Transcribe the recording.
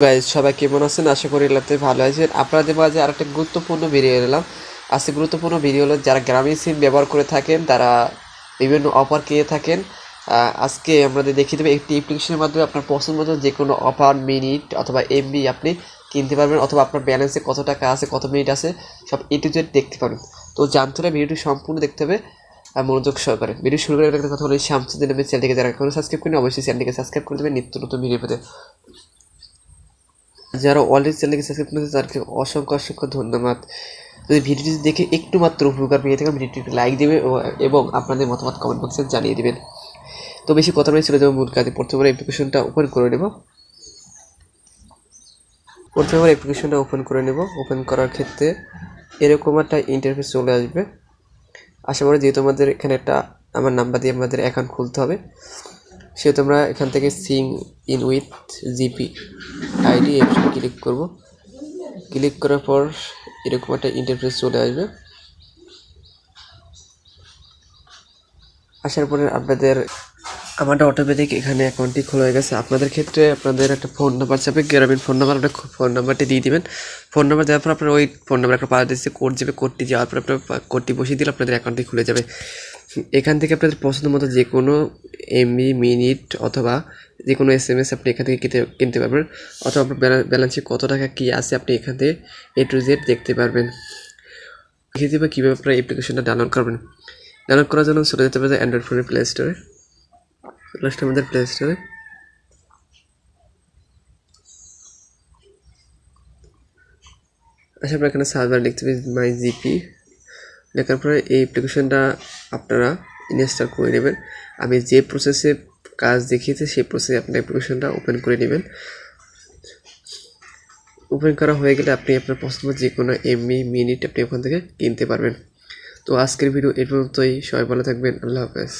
Guys সবাই কেমন আছেন? আশা করি আল্লাহতে ভালো আছেন। আপনাদের মাঝে আরেকটা গুরুত্বপূর্ণ ভিডিও এলাম। আজকে গুরুত্বপূর্ণ ভিডিও হলো যারা গ্রামীণ সিম ব্যবহার করে থাকেন তারা বিভিন্ন অফার কিনে থাকেন। আজকে আমাদের দেখিয়ে দেবে একটি অ্যাপ্লিকেশনের মাধ্যমে আপনার পছন্দ মতো যে কোনো অফার মিনিট অথবা এমবি আপনি কিনতে পারবেন, অথবা আপনার ব্যালেন্সে কত টাকা আছে, কত মিনিট আছে, সব এ টু জেড দেখতে পারবেন। তো জানতে হলে ভিডিওটি সম্পূর্ণ দেখতে হবে মনোযোগ সহকারে। ভিডিও শুরু করে একটা কথা হলো, শামসুদ্দিন আহমেদ চ্যানেলটিকে যারা এখনো সাবস্ক্রাইব করেন অবশ্যই চ্যানেলটিকে সাবস্ক্রাইব করে দেবেন নিত্য নতুন ভিডিও পেতে। যারা অলরেডি চ্যানেলকে সাবস্ক্রাইব করেছে তাদেরকে অসংখ্য ধন্যবাদ। যদি ভিডিওটি দেখে একটু মাত্র উপকার পেয়ে থাকেন ভিডিওটি লাইক দেবে এবং আপনাদের মতামত কমেন্ট বক্সে জানিয়ে দেবেন। তো বেশি কথা নয়, চলে যাবো মূল কাজে। প্রথমে অ্যাপ্লিকেশনটা ওপেন করে নেব। ওপেন করার ক্ষেত্রে এরকম একটা ইন্টারফেস চলে আসবে। আশা করি যেহেতু আমাদের এখানে একটা আমার নাম্বার দিয়ে আমাদের অ্যাকাউন্ট খুলতে হবে, সেহেতু আমরা এখান থেকে Singh in with GP ID option click করব। ক্লিক করার পর এরকম একটা ইন্টারফেস চলে আসবে। আসার পরে আমাদের অটোমেটিক এখানে অ্যাকাউন্টটি খোলা হয়ে গেছে। আপনাদের ক্ষেত্রে আপনাদের একটা ফোন নাম্বার চাপে, গ্রামীণ ফোন নাম্বার, আপনার ফোন নাম্বারটি দিয়ে দিবেন। ফোন নাম্বার দেওয়ার পর আপনার ওই ফোন নাম্বার একটা পাওয়া দিচ্ছে কোড যাবে, কোডটি যাওয়ার পর আপনার কোডটি বসিয়ে দিলে আপনাদের অ্যাকাউন্টটি খুলে যাবে। এখান থেকে আপনাদের পছন্দ মতো যে কোনো এমবি মিনিট অথবা যে কোনো SMS আপনি এখান থেকে কিনতে পারবেন, অথবা আপনার ব্যালেন্সে কত টাকা কী আছে আপনি এখান থেকে A to Z দেখতে পারবেন। দেখিয়ে দেবে কীভাবে আপনার অ্যাপ্লিকেশনটা ডাউনলোড করবেন। ডাউনলোড করার জন্য চলে যেতে পারে অ্যান্ড্রয়েড ফোনের প্লে স্টোরে। লাস্ট আমাদের প্লে স্টোরে আচ্ছা, আমরা এখানে সার্ভার লিখতে পারি মাই জিপি। লেখার পরে এই অ্যাপ্লিকেশনটা আপনারা ইনস্টল করে নেবেন। আমি যে প্রসেসে কাজ দেখিয়েছি সেই প্রসেসে আপনার অ্যাপ্লিকেশনটা ওপেন করে নেবেন। ওপেন করা হয়ে গেলে আপনি আপনার পছন্দ যে কোনো এমবি মিনিট আপনি ওখান থেকে কিনতে পারবেন। তো আজকের ভিডিও এই পর্যন্তই। সবাই ভালো থাকবেন। আল্লাহ হাফেজ।